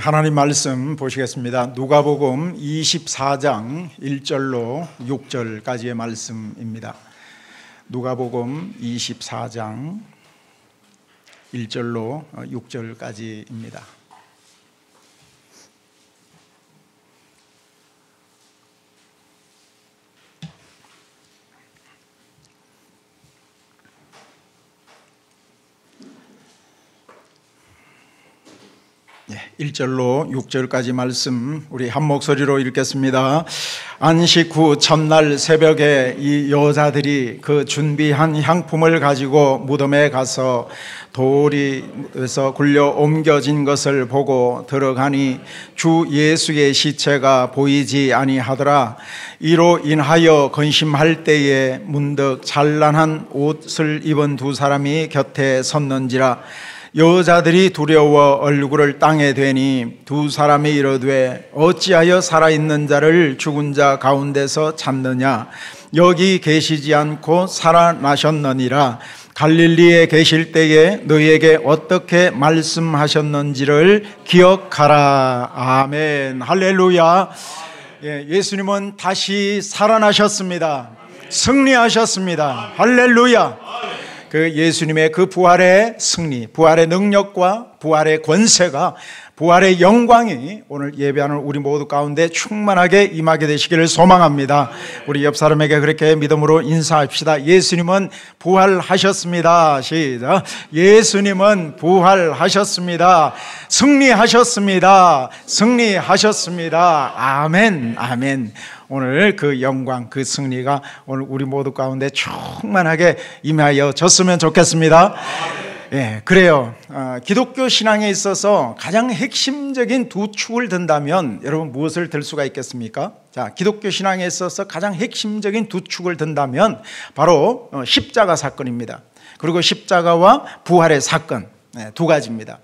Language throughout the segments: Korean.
하나님 말씀 보시겠습니다. 누가복음 24장 1절로 6절까지의 말씀입니다. 누가복음 24장 1절로 6절까지입니다. 예, 1절로 6절까지 말씀 우리 한 목소리로 읽겠습니다. 안식 후 첫날 새벽에 이 여자들이 그 준비한 향품을 가지고 무덤에 가서 돌이에서 굴려 옮겨진 것을 보고 들어가니 주 예수의 시체가 보이지 아니하더라. 이로 인하여 근심할 때에 문득 찬란한 옷을 입은 두 사람이 곁에 섰는지라. 여자들이 두려워 얼굴을 땅에 대니 두 사람이 이르되 어찌하여 살아있는 자를 죽은 자 가운데서 찾느냐? 여기 계시지 않고 살아나셨느니라. 갈릴리에 계실 때에 너희에게 어떻게 말씀하셨는지를 기억하라. 아멘. 할렐루야. 예수님은 다시 살아나셨습니다. 승리하셨습니다. 할렐루야. 그 예수님의 그 부활의 승리, 부활의 능력과 부활의 권세가, 부활의 영광이 오늘 예배하는 우리 모두 가운데 충만하게 임하게 되시기를 소망합니다. 우리 옆 사람에게 그렇게 믿음으로 인사합시다. 예수님은 부활하셨습니다. 시작. 예수님은 부활하셨습니다. 승리하셨습니다. 승리하셨습니다. 아멘. 아멘. 오늘 그 영광, 그 승리가 오늘 우리 모두 가운데 충만하게 임하여 졌으면 좋겠습니다. 예, 그래요. 기독교 신앙에 있어서 가장 핵심적인 두 축을 든다면 여러분 무엇을 들 수가 있겠습니까? 자, 기독교 신앙에 있어서 가장 핵심적인 두 축을 든다면 바로 십자가 사건입니다. 그리고 십자가와 부활의 사건, 두 가지입니다.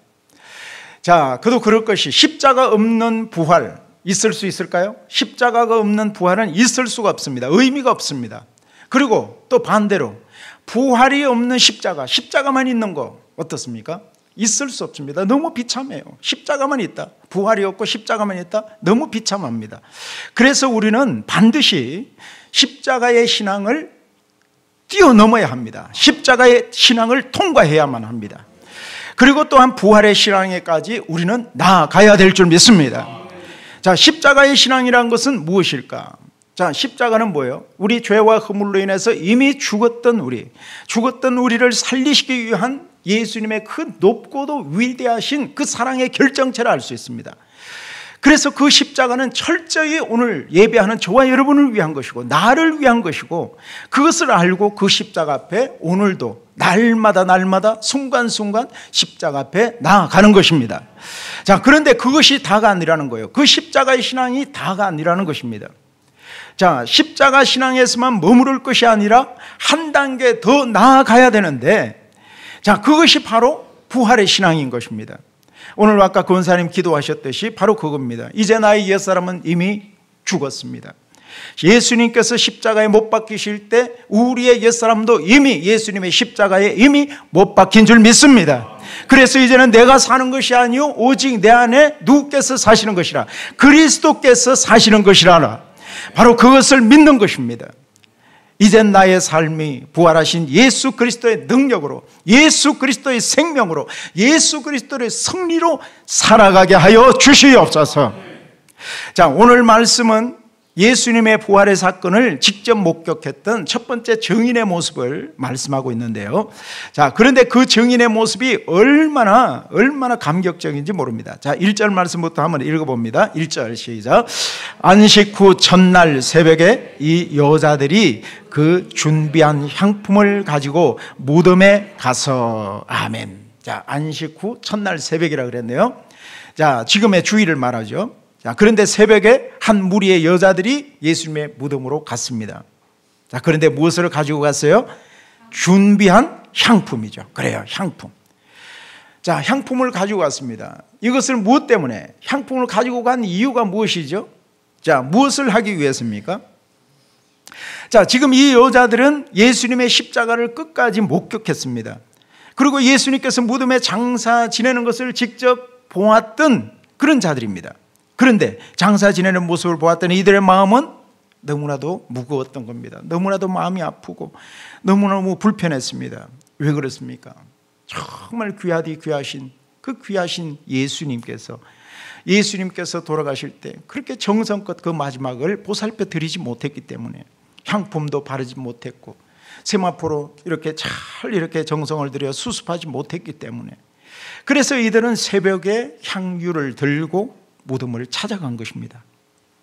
자, 그도 그럴 것이 십자가 없는 부활 있을 수 있을까요? 십자가가 없는 부활은 있을 수가 없습니다. 의미가 없습니다. 그리고 또 반대로 부활이 없는 십자가, 십자가만 있는 거 어떻습니까? 있을 수 없습니다. 너무 비참해요. 십자가만 있다, 부활이 없고 십자가만 있다, 너무 비참합니다. 그래서 우리는 반드시 십자가의 신앙을 뛰어넘어야 합니다. 십자가의 신앙을 통과해야만 합니다. 그리고 또한 부활의 신앙에까지 우리는 나아가야 될 줄 믿습니다. 자, 십자가의 신앙이라는 것은 무엇일까? 자, 십자가는 뭐예요? 우리 죄와 허물로 인해서 이미 죽었던 우리를 살리시기 위한 예수님의 그 높고도 위대하신 그 사랑의 결정체를 알 수 있습니다. 그래서 그 십자가는 철저히 오늘 예배하는 저와 여러분을 위한 것이고 나를 위한 것이고, 그것을 알고 그 십자가 앞에 오늘도 날마다 순간순간 십자가 앞에 나아가는 것입니다. 자, 그런데 그것이 다가 아니라는 거예요. 그 십자가의 신앙이 다가 아니라는 것입니다. 자, 십자가 신앙에서만 머무를 것이 아니라 한 단계 더 나아가야 되는데, 자, 그것이 바로 부활의 신앙인 것입니다. 오늘 아까 권사님 기도하셨듯이 바로 그겁니다. 이제 나의 옛사람은 이미 죽었습니다. 예수님께서 십자가에 못 박히실 때 우리의 옛사람도 이미 예수님의 십자가에 이미 못 박힌 줄 믿습니다. 그래서 이제는 내가 사는 것이 아니요 오직 내 안에 누구께서 사시는 것이라, 그리스도께서 사시는 것이라, 바로 그것을 믿는 것입니다. 이젠 나의 삶이 부활하신 예수 그리스도의 능력으로, 예수 그리스도의 생명으로, 예수 그리스도의 승리로 살아가게 하여 주시옵소서. 자, 오늘 말씀은 예수님의 부활의 사건을 직접 목격했던 첫 번째 증인의 모습을 말씀하고 있는데요. 자, 그런데 그 증인의 모습이 얼마나 감격적인지 모릅니다. 자, 1절 말씀부터 한번 읽어봅니다. 1절 시작. 안식 후 첫날 새벽에 이 여자들이 그 준비한 향품을 가지고 무덤에 가서. 아멘. 자, 안식 후 첫날 새벽이라 그랬네요. 자, 지금의 주일을 말하죠. 자, 그런데 새벽에 한 무리의 여자들이 예수님의 무덤으로 갔습니다. 자, 그런데 무엇을 가지고 갔어요? 준비한 향품이죠. 그래요, 향품. 자, 향품을 가지고 갔습니다. 이것을 무엇 때문에, 향품을 가지고 간 이유가 무엇이죠? 자, 무엇을 하기 위해서입니까? 자, 지금 이 여자들은 예수님의 십자가를 끝까지 목격했습니다. 그리고 예수님께서 무덤에 장사 지내는 것을 직접 보았던 그런 자들입니다. 그런데 장사 지내는 모습을 보았더니 이들의 마음은 너무나도 무거웠던 겁니다. 너무나도 마음이 아프고 너무너무 불편했습니다. 왜 그렇습니까? 정말 귀하디 귀하신 그 귀하신 예수님께서 돌아가실 때 그렇게 정성껏 그 마지막을 보살펴 드리지 못했기 때문에, 향품도 바르지 못했고 세마포로 이렇게 잘 이렇게 정성을 들여 수습하지 못했기 때문에, 그래서 이들은 새벽에 향유를 들고 무덤을 찾아간 것입니다.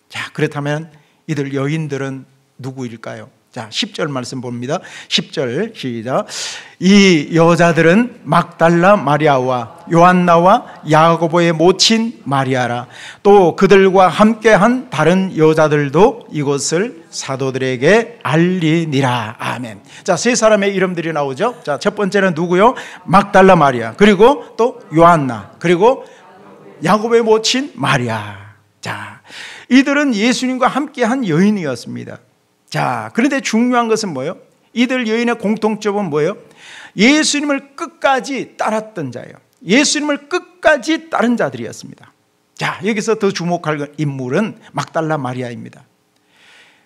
자, 그렇다면 이들 여인들은 누구일까요? 자, 10절 말씀 봅니다. 10절 시작. 이 여자들은 막달라 마리아와 요한나와 야고보의 모친 마리아라. 또 그들과 함께한 다른 여자들도 이것을 사도들에게 알리니라. 아멘. 자, 세 사람의 이름들이 나오죠. 자, 첫 번째는 누구요? 막달라 마리아, 그리고 또 요한나, 그리고 야고보의 모친 마리아. 자, 이들은 예수님과 함께한 여인이었습니다. 자, 그런데 중요한 것은 뭐예요? 이들 여인의 공통점은 뭐예요? 예수님을 끝까지 따랐던 자예요. 예수님을 끝까지 따른 자들이었습니다. 자, 여기서 더 주목할 인물은 막달라 마리아입니다.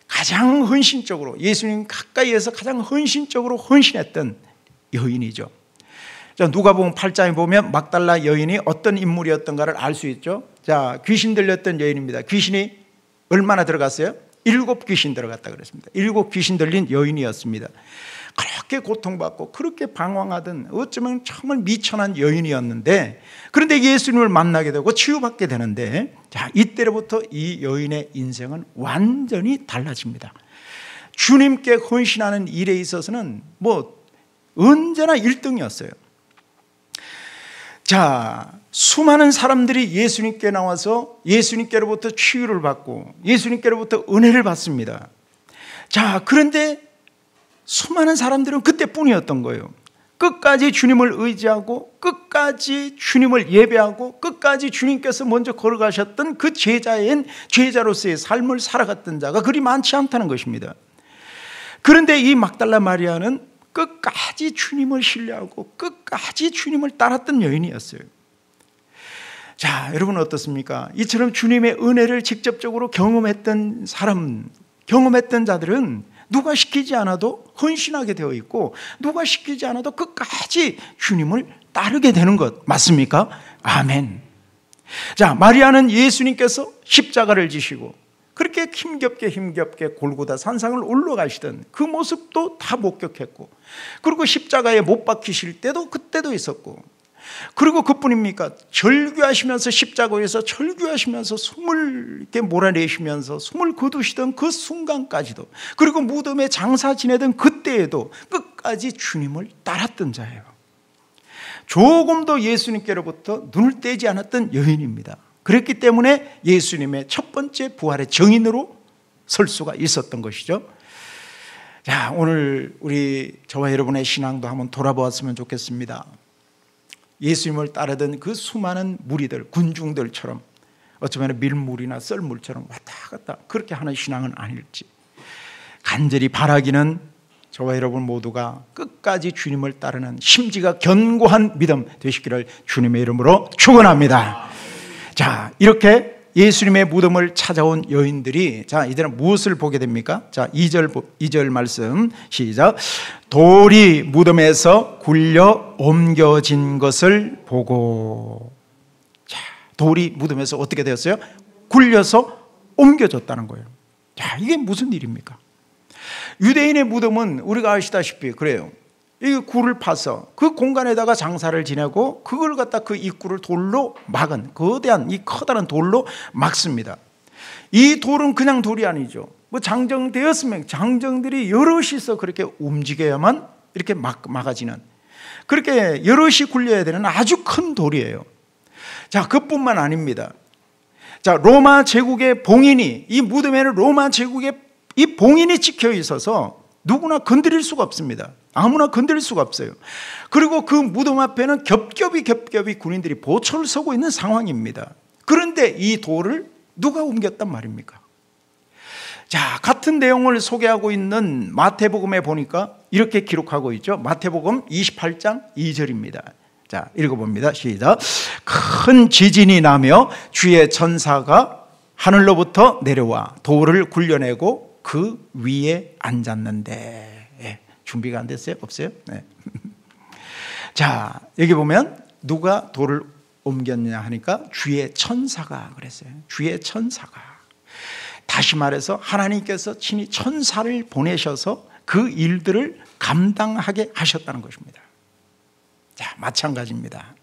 가장 헌신적으로, 예수님 가까이에서 가장 헌신적으로 헌신했던 여인이죠. 자, 누가복음 8장에 보면 막달라 여인이 어떤 인물이었던가를 알 수 있죠. 자, 귀신 들렸던 여인입니다. 귀신이 얼마나 들어갔어요? 7 귀신 들어갔다 그랬습니다. 7 귀신 들린 여인이었습니다. 그렇게 고통받고 그렇게 방황하던, 어쩌면 정말 미천한 여인이었는데, 그런데 예수님을 만나게 되고 치유받게 되는데, 자, 이때로부터 이 여인의 인생은 완전히 달라집니다. 주님께 헌신하는 일에 있어서는 언제나 1등이었어요. 자, 수많은 사람들이 예수님께 나와서 예수님께로부터 치유를 받고 예수님께로부터 은혜를 받습니다. 자, 그런데 수많은 사람들은 그때뿐이었던 거예요. 끝까지 주님을 의지하고 끝까지 주님을 예배하고 끝까지 주님께서 먼저 걸어가셨던 그 제자로서의 삶을 살아갔던 자가 그리 많지 않다는 것입니다. 그런데 이 막달라 마리아는 끝까지 주님을 신뢰하고 끝까지 주님을 따랐던 여인이었어요. 자, 여러분 어떻습니까? 이처럼 주님의 은혜를 직접적으로 경험했던 자들은 누가 시키지 않아도 헌신하게 되어 있고, 누가 시키지 않아도 끝까지 주님을 따르게 되는 것 맞습니까? 아멘. 자, 마리아는 예수님께서 십자가를 지시고 그렇게 힘겹게 골고다 산상을 올라가시던 그 모습도 다 목격했고, 그리고 십자가에 못 박히실 때도 그때도 있었고, 그리고 그뿐입니까? 절규하시면서 십자가에서 절규하시면서 숨을 이렇게 몰아내시면서 숨을 거두시던 그 순간까지도, 그리고 무덤에 장사 지내던 그때에도 끝까지 주님을 따랐던 자예요. 조금도 예수님께로부터 눈을 떼지 않았던 여인입니다. 그랬기 때문에 예수님의 첫 번째 부활의 증인으로 설 수가 있었던 것이죠. 자, 오늘 저와 여러분의 신앙도 한번 돌아보았으면 좋겠습니다. 예수님을 따르던 그 수많은 무리들, 군중들처럼 어쩌면 밀물이나 썰물처럼 왔다 갔다 그렇게 하는 신앙은 아닐지, 간절히 바라기는 저와 여러분 모두가 끝까지 주님을 따르는 심지가 견고한 믿음 되시기를 주님의 이름으로 축원합니다. 자, 이렇게 예수님의 무덤을 찾아온 여인들이, 자, 이들은 무엇을 보게 됩니까? 자, 2절 말씀 시작. 돌이 무덤에서 굴려 옮겨진 것을 보고. 자, 돌이 무덤에서 어떻게 되었어요? 굴려서 옮겨졌다는 거예요. 자, 이게 무슨 일입니까? 유대인의 무덤은 우리가 아시다시피 그래요. 이 굴을 파서 그 공간에다가 장사를 지내고 그걸 갖다 그 입구를 돌로 막은, 거대한 이 커다란 돌로 막습니다. 이 돌은 그냥 돌이 아니죠. 장정되었으면 장정들이 여럿이서 그렇게 움직여야만 이렇게 막아지는, 그렇게 여럿이 굴려야 되는 아주 큰 돌이에요. 자, 그뿐만 아닙니다. 자, 로마 제국의 봉인이, 이 무덤에는 로마 제국의 이 봉인이 찍혀 있어서 누구나 건드릴 수가 없습니다. 아무나 건드릴 수가 없어요. 그리고 그 무덤 앞에는 겹겹이 군인들이 보초를 서고 있는 상황입니다. 그런데 이 돌을 누가 옮겼단 말입니까? 자, 같은 내용을 소개하고 있는 마태복음에 보니까 이렇게 기록하고 있죠. 마태복음 28장 2절입니다. 자, 읽어봅니다. 시작. 큰 지진이 나며 주의 천사가 하늘로부터 내려와 돌을 굴려내고 그 위에 앉았는데. 예, 준비가 안 됐어요? 없어요? 네. 자, 여기 보면 누가 돌을 옮겼냐 하니까 주의 천사가 그랬어요. 주의 천사가. 다시 말해서 하나님께서 친히 천사를 보내셔서 그 일들을 감당하게 하셨다는 것입니다. 자, 마찬가지입니다.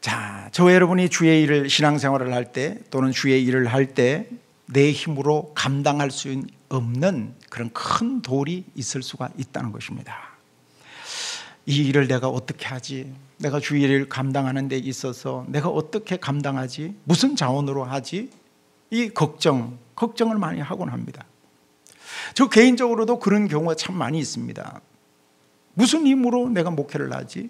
자, 저와 여러분이 주의 일을, 신앙생활을 할 때 또는 주의 일을 할 때 내 힘으로 감당할 수 없는 그런 큰 돌이 있을 수가 있다는 것입니다. 이 일을 내가 어떻게 하지? 내가 주의 일을 감당하는 데 있어서 내가 어떻게 감당하지? 무슨 자원으로 하지? 이 걱정을 많이 하곤 합니다. 저 개인적으로도 그런 경우가 참 많이 있습니다. 무슨 힘으로 내가 목회를 하지?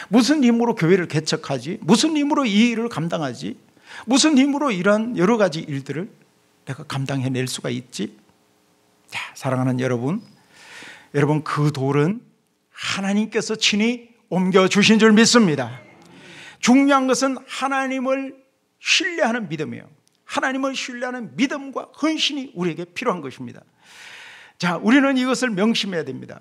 무슨 힘으로 교회를 개척하지? 무슨 힘으로 이 일을 감당하지? 무슨 힘으로 이런 여러 가지 일들을 내가 감당해낼 수가 있지? 자, 사랑하는 여러분, 그 돌은 하나님께서 친히 옮겨주신 줄 믿습니다. 중요한 것은 하나님을 신뢰하는 믿음이에요. 하나님을 신뢰하는 믿음과 헌신이 우리에게 필요한 것입니다. 자, 우리는 이것을 명심해야 됩니다.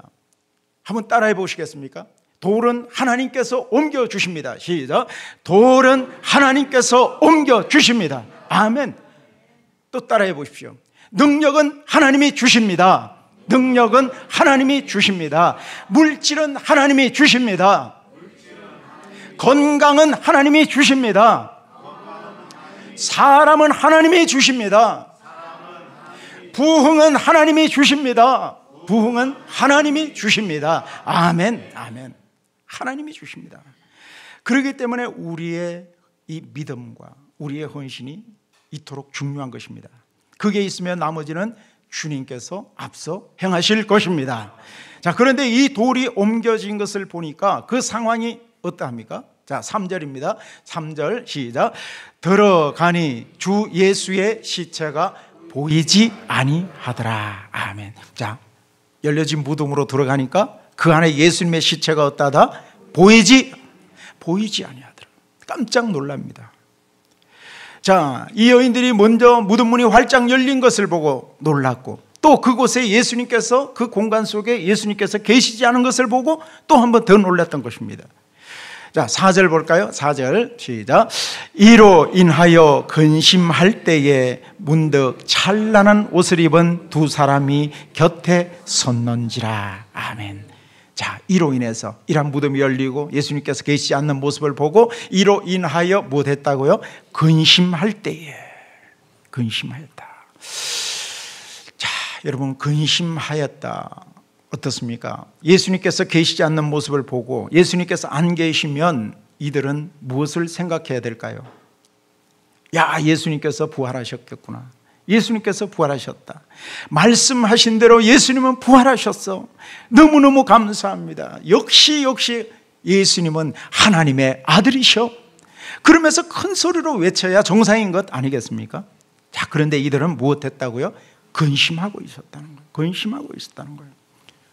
한번 따라해 보시겠습니까? 돌은 하나님께서 옮겨주십니다. 시작. 돌은 하나님께서 옮겨주십니다. 아멘. 또 따라해 보십시오. 능력은 하나님이 주십니다. 능력은 하나님이 주십니다. 물질은 하나님이 주십니다. 건강은 하나님이 주십니다. 사람은 하나님이 주십니다. 부흥은 하나님이 주십니다. 부흥은 하나님이 주십니다. 아멘, 아멘. 하나님이 주십니다. 그렇기 때문에 우리의 이 믿음과 우리의 헌신이 이토록 중요한 것입니다. 그게 있으면 나머지는 주님께서 앞서 행하실 것입니다. 자, 그런데 이 돌이 옮겨진 것을 보니까 그 상황이 어떠합니까? 자, 3절입니다. 3절 시작. 들어가니 주 예수의 시체가 보이지 아니하더라. 아멘. 자, 열려진 무덤으로 들어가니까 그 안에 예수님의 시체가 어떠하다? 보이지 아니하더라. 깜짝 놀랍니다. 자, 이 여인들이 먼저 무덤 문이 활짝 열린 것을 보고 놀랐고, 또 그곳에 예수님께서, 그 공간 속에 예수님께서 계시지 않은 것을 보고 또 한 번 더 놀랐던 것입니다. 자, 4절 볼까요? 4절 시작. 이로 인하여 근심할 때에 문득 찬란한 옷을 입은 두 사람이 곁에 섰는지라. 아멘. 자, 이로 인해서, 이런 무덤이 열리고 예수님께서 계시지 않는 모습을 보고 이로 인하여 못했다고요? 근심할 때에. 근심하였다. 자, 여러분, 근심하였다. 어떻습니까? 예수님께서 계시지 않는 모습을 보고 예수님께서 안 계시면 이들은 무엇을 생각해야 될까요? 야, 예수님께서 부활하셨겠구나. 예수님께서 부활하셨다. 말씀하신 대로 예수님은 부활하셨어. 너무너무 감사합니다. 역시 예수님은 하나님의 아들이셔. 그러면서 큰 소리로 외쳐야 정상인 것 아니겠습니까? 자, 그런데 이들은 무엇했다고요? 근심하고 있었다는 거예요. 근심하고 있었다는 거예요.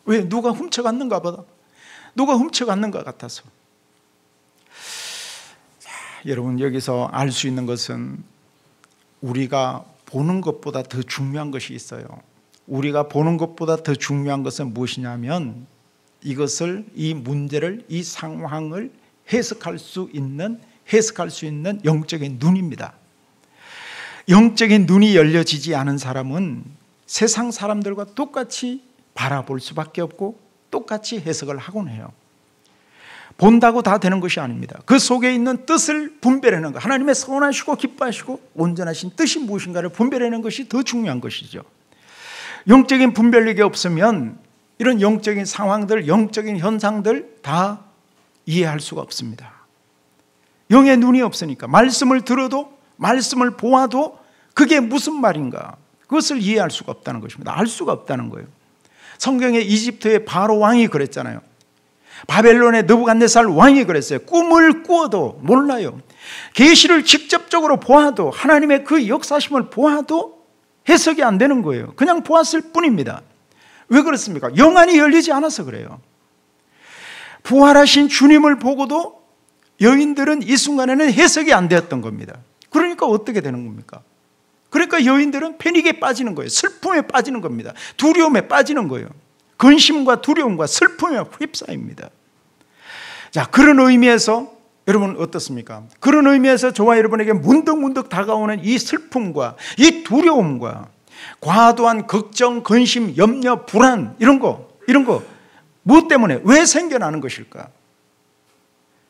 왜? 누가 훔쳐갔는가 보다. 누가 훔쳐갔는 것 같아서. 자, 여러분, 여기서 알 수 있는 것은 우리가 보는 것보다 더 중요한 것이 있어요. 우리가 보는 것보다 더 중요한 것은 무엇이냐면 이것을, 이 문제를, 이 상황을 해석할 수 있는 영적인 눈입니다. 영적인 눈이 열려지지 않은 사람은 세상 사람들과 똑같이 바라볼 수밖에 없고 똑같이 해석을 하곤 해요. 본다고 다 되는 것이 아닙니다. 그 속에 있는 뜻을 분별하는 것, 하나님의 선하시고 기뻐하시고 온전하신 뜻이 무엇인가를 분별하는 것이 더 중요한 것이죠. 영적인 분별력이 없으면 이런 영적인 상황들, 영적인 현상들 다 이해할 수가 없습니다. 영의 눈이 없으니까 말씀을 들어도, 말씀을 보아도 그게 무슨 말인가, 그것을 이해할 수가 없다는 것입니다. 알 수가 없다는 거예요. 성경에 이집트의 바로 왕이 그랬잖아요. 바벨론의 느부갓네살 왕이 그랬어요. 꿈을 꾸어도 몰라요. 계시를 직접적으로 보아도, 하나님의 그 역사심을 보아도 해석이 안 되는 거예요. 그냥 보았을 뿐입니다. 왜 그렇습니까? 영안이 열리지 않아서 그래요. 부활하신 주님을 보고도 여인들은 이 순간에는 해석이 안 되었던 겁니다. 그러니까 어떻게 되는 겁니까? 그러니까 여인들은 패닉에 빠지는 거예요. 슬픔에 빠지는 겁니다. 두려움에 빠지는 거예요. 근심과 두려움과 슬픔에 휩싸입니다. 자, 그런 의미에서 여러분 어떻습니까? 그런 의미에서 저와 여러분에게 문득문득 다가오는 이 슬픔과 이 두려움과 과도한 걱정, 근심, 염려, 불안 이런 거 무엇 때문에 왜 생겨나는 것일까?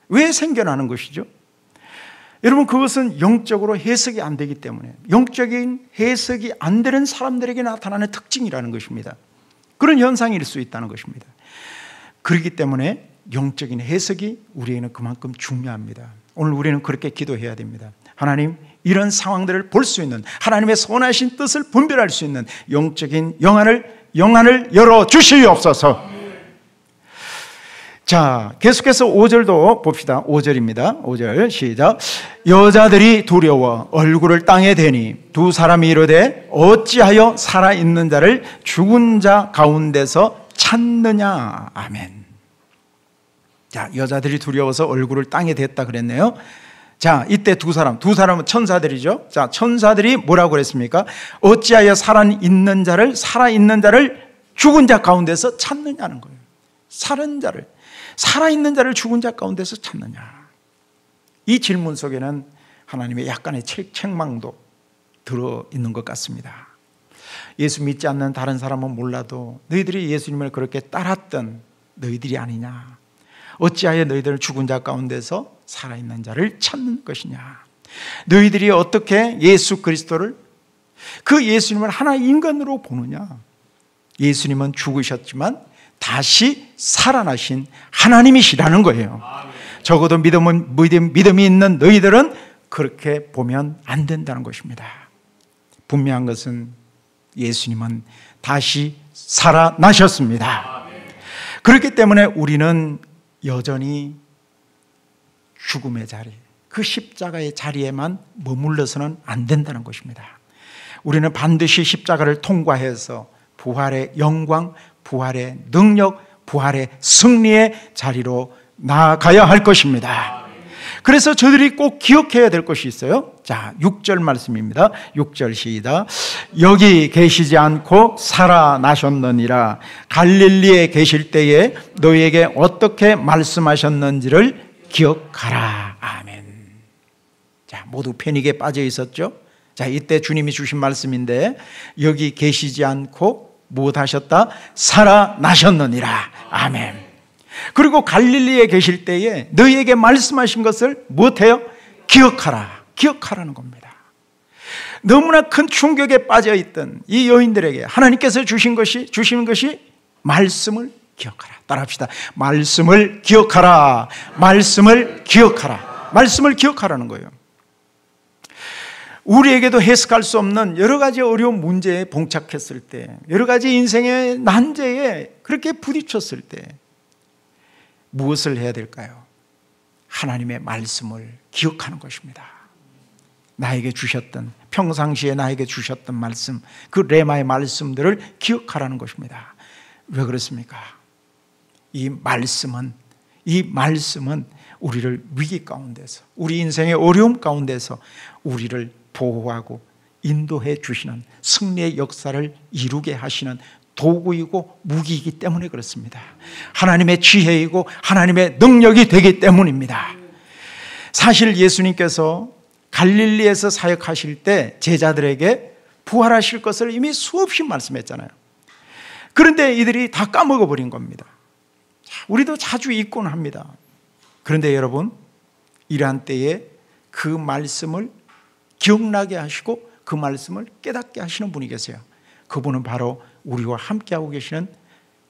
왜 생겨나는 것이죠? 여러분, 그것은 영적으로 해석이 안 되기 때문에, 영적인 해석이 안 되는 사람들에게 나타나는 특징이라는 것입니다. 그런 현상일 수 있다는 것입니다. 그렇기 때문에 영적인 해석이 우리에게는 그만큼 중요합니다. 오늘 우리는 그렇게 기도해야 됩니다. 하나님, 이런 상황들을 볼 수 있는, 하나님의 선하신 뜻을 분별할 수 있는 영적인 영안을 열어주시옵소서. 자, 계속해서 5절도 봅시다. 5절입니다. 5절 시작. 여자들이 두려워 얼굴을 땅에 대니 두 사람이 이르되 어찌하여 살아있는 자를 죽은 자 가운데서 찾느냐. 아멘. 자, 여자들이 두려워서 얼굴을 땅에 댔다 그랬네요. 자, 이때 두 사람은 천사들이죠. 자, 천사들이 뭐라고 그랬습니까? 어찌하여 살아있는 자를 죽은 자 가운데서 찾느냐는 거예요. 살아있는 자를 죽은 자 가운데서 찾느냐. 이 질문 속에는 하나님의 약간의 책망도 들어있는 것 같습니다. 예수 믿지 않는 다른 사람은 몰라도 너희들이 예수님을 그렇게 따랐던 너희들이 아니냐. 어찌하여 너희들은 죽은 자 가운데서 살아있는 자를 찾는 것이냐. 너희들이 어떻게 예수 그리스도를, 그 예수님을 하나의 인간으로 보느냐. 예수님은 죽으셨지만 다시 살아나신 하나님이시라는 거예요. 적어도 믿음이 있는 너희들은 그렇게 보면 안 된다는 것입니다. 분명한 것은 예수님은 다시 살아나셨습니다. 그렇기 때문에 우리는 여전히 죽음의 자리, 그 십자가의 자리에만 머물러서는 안 된다는 것입니다. 우리는 반드시 십자가를 통과해서 부활의 영광, 부활의 능력, 부활의 승리의 자리로 나아가야 할 것입니다. 그래서 저들이 꼭 기억해야 될 것이 있어요. 자, 6절 말씀입니다. 6절 시작. 여기 계시지 않고 살아나셨느니라. 갈릴리에 계실 때에 너희에게 어떻게 말씀하셨는지를 기억하라. 아멘. 자, 모두 패닉에 빠져 있었죠. 자, 이때 주님이 주신 말씀인데, 여기 계시지 않고 무엇 하셨다? 살아나셨느니라. 아멘. 그리고 갈릴리에 계실 때에 너희에게 말씀하신 것을 무엇해요? 기억하라는 겁니다. 너무나 큰 충격에 빠져있던 이 여인들에게 하나님께서 주시는 것이 말씀을 기억하라. 따라합시다. 말씀을 기억하라. 말씀을 기억하라. 말씀을 기억하라는 거예요. 우리에게도 해석할 수 없는 여러 가지 어려운 문제에 봉착했을 때, 여러 가지 인생의 난제에 그렇게 부딪혔을 때 무엇을 해야 될까요? 하나님의 말씀을 기억하는 것입니다. 나에게 주셨던, 평상시에 나에게 주셨던 말씀, 그 레마의 말씀들을 기억하라는 것입니다. 왜 그렇습니까? 이 말씀은 우리를 위기 가운데서, 우리 인생의 어려움 가운데서 우리를 보호하고 인도해 주시는, 승리의 역사를 이루게 하시는 도구이고 무기이기 때문에 그렇습니다. 하나님의 지혜이고 하나님의 능력이 되기 때문입니다. 사실 예수님께서 갈릴리에서 사역하실 때 제자들에게 부활하실 것을 이미 수없이 말씀했잖아요. 그런데 이들이 다 까먹어버린 겁니다. 우리도 자주 잊곤 합니다. 그런데 여러분, 이러한 때에 그 말씀을 기억나게 하시고 그 말씀을 깨닫게 하시는 분이 계세요. 그분은 바로 우리와 함께하고 계시는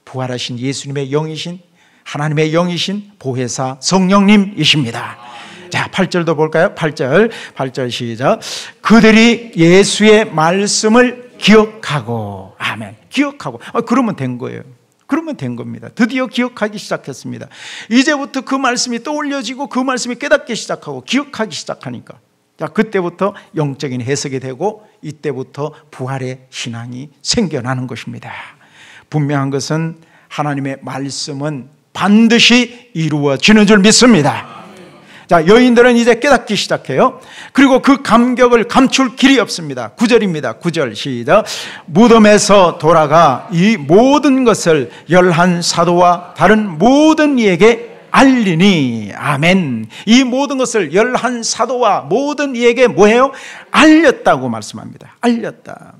부활하신 예수님의 영이신, 하나님의 영이신 보혜사 성령님이십니다. 자, 8절도 볼까요? 8절 시작. 그들이 예수의 말씀을 기억하고, 아멘, 기억하고, 그러면 된 거예요. 그러면 된 겁니다. 드디어 기억하기 시작했습니다. 이제부터 그 말씀이 떠올려지고 그 말씀이 깨닫기 시작하고 기억하기 시작하니까, 자, 그때부터 영적인 해석이 되고 이때부터 부활의 신앙이 생겨나는 것입니다. 분명한 것은 하나님의 말씀은 반드시 이루어지는 줄 믿습니다. 자, 여인들은 이제 깨닫기 시작해요. 그리고 그 감격을 감출 길이 없습니다. 9절입니다. 9절 시작. 무덤에서 돌아가 이 모든 것을 11사도와 다른 모든 이에게 알리니. 아멘. 이 모든 것을 11사도와 모든 이에게 뭐예요? 알렸다고 말씀합니다. 알렸다.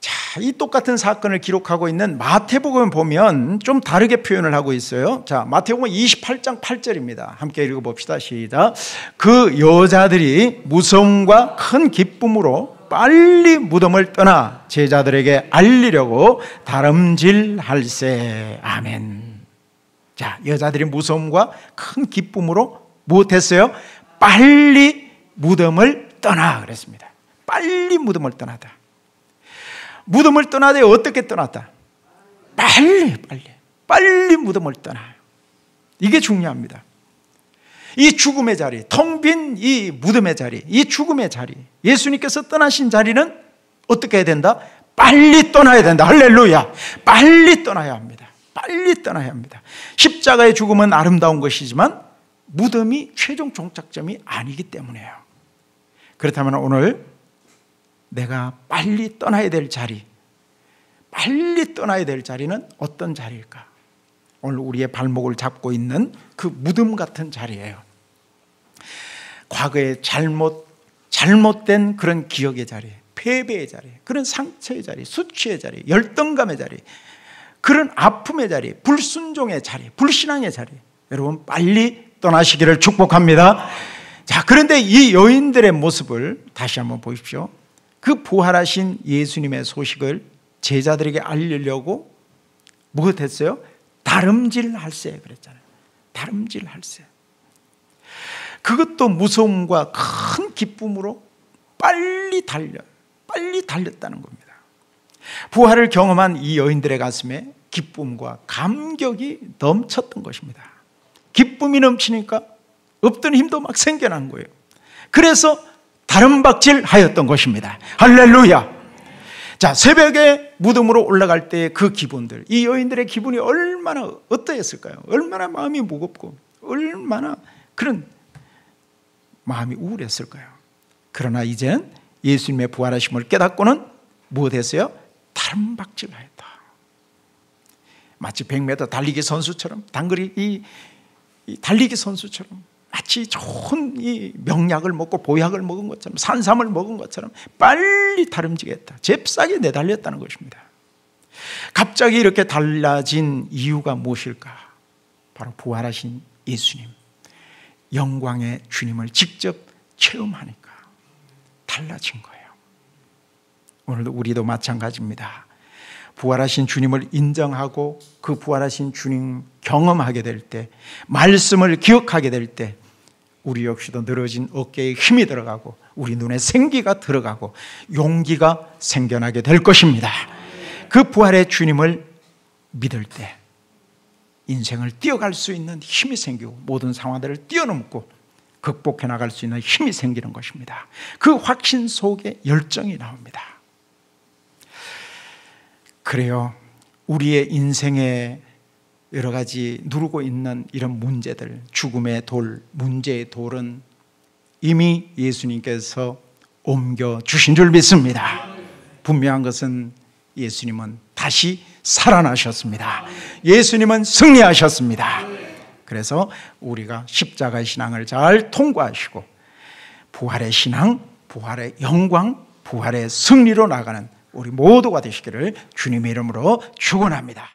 자, 이 똑같은 사건을 기록하고 있는 마태복음을 보면 좀 다르게 표현을 하고 있어요. 자, 마태복음 28장 8절입니다. 함께 읽어봅시다. 시작. 그 여자들이 무서움과 큰 기쁨으로 빨리 무덤을 떠나 제자들에게 알리려고 다름질할세. 아멘. 자, 여자들이 무서움과 큰 기쁨으로 무엇했어요? 빨리 무덤을 떠나 그랬습니다. 빨리 무덤을 떠나다. 무덤을 떠나되 어떻게 떠났다? 빨리 무덤을 떠나요. 이게 중요합니다. 이 죽음의 자리, 텅 빈 이 무덤의 자리, 이 죽음의 자리, 예수님께서 떠나신 자리는 어떻게 해야 된다? 빨리 떠나야 된다. 할렐루야. 빨리 떠나야 합니다. 빨리 떠나야 합니다. 십자가의 죽음은 아름다운 것이지만 무덤이 최종 종착점이 아니기 때문에요. 그렇다면 오늘 내가 빨리 떠나야 될 자리, 빨리 떠나야 될 자리는 어떤 자리일까? 오늘 우리의 발목을 잡고 있는 그 무덤 같은 자리예요. 과거의 잘못된 그런 기억의 자리, 패배의 자리, 그런 상처의 자리, 수치의 자리, 열등감의 자리, 그런 아픔의 자리, 불순종의 자리, 불신앙의 자리, 여러분 빨리 떠나시기를 축복합니다. 자, 그런데 이 여인들의 모습을 다시 한번 보십시오. 그 부활하신 예수님의 소식을 제자들에게 알리려고 무엇했어요? 다름질할세 그랬잖아요. 다름질할세. 그것도 무서움과 큰 기쁨으로 빨리 달렸다는 겁니다. 부활을 경험한 이 여인들의 가슴에 기쁨과 감격이 넘쳤던 것입니다. 기쁨이 넘치니까 없던 힘도 막 생겨난 거예요. 그래서 다름박질 하였던 것입니다. 할렐루야. 자, 새벽에 무덤으로 올라갈 때의 그 기분들, 이 여인들의 기분이 얼마나 어떠했을까요? 얼마나 마음이 무겁고 얼마나 그런 마음이 우울했을까요? 그러나 이제는 예수님의 부활하심을 깨닫고는 무엇했어요? 다름박질하였다. 마치 100m 달리기 선수처럼, 단거리 이 달리기 선수처럼, 마치 좋은 이 명약을 먹고 보약을 먹은 것처럼, 산삼을 먹은 것처럼 빨리 다름지겠다. 잽싸게 내달렸다는 것입니다. 갑자기 이렇게 달라진 이유가 무엇일까? 바로 부활하신 예수님, 영광의 주님을 직접 체험하니까 달라진 거예요. 오늘도 우리도 마찬가지입니다. 부활하신 주님을 인정하고 그 부활하신 주님 경험하게 될 때, 말씀을 기억하게 될 때 우리 역시도 늘어진 어깨에 힘이 들어가고 우리 눈에 생기가 들어가고 용기가 생겨나게 될 것입니다. 그 부활의 주님을 믿을 때 인생을 뛰어갈 수 있는 힘이 생기고 모든 상황들을 뛰어넘고 극복해 나갈 수 있는 힘이 생기는 것입니다. 그 확신 속에 열정이 나옵니다. 그래요. 우리의 인생에 여러 가지 누르고 있는 이런 문제들, 죽음의 돌, 문제의 돌은 이미 예수님께서 옮겨주신 줄 믿습니다. 분명한 것은 예수님은 다시 살아나셨습니다. 예수님은 승리하셨습니다. 그래서 우리가 십자가의 신앙을 잘 통과하시고 부활의 신앙, 부활의 영광, 부활의 승리로 나가는 우리 모두가 되시기를 주님의 이름으로 축원합니다.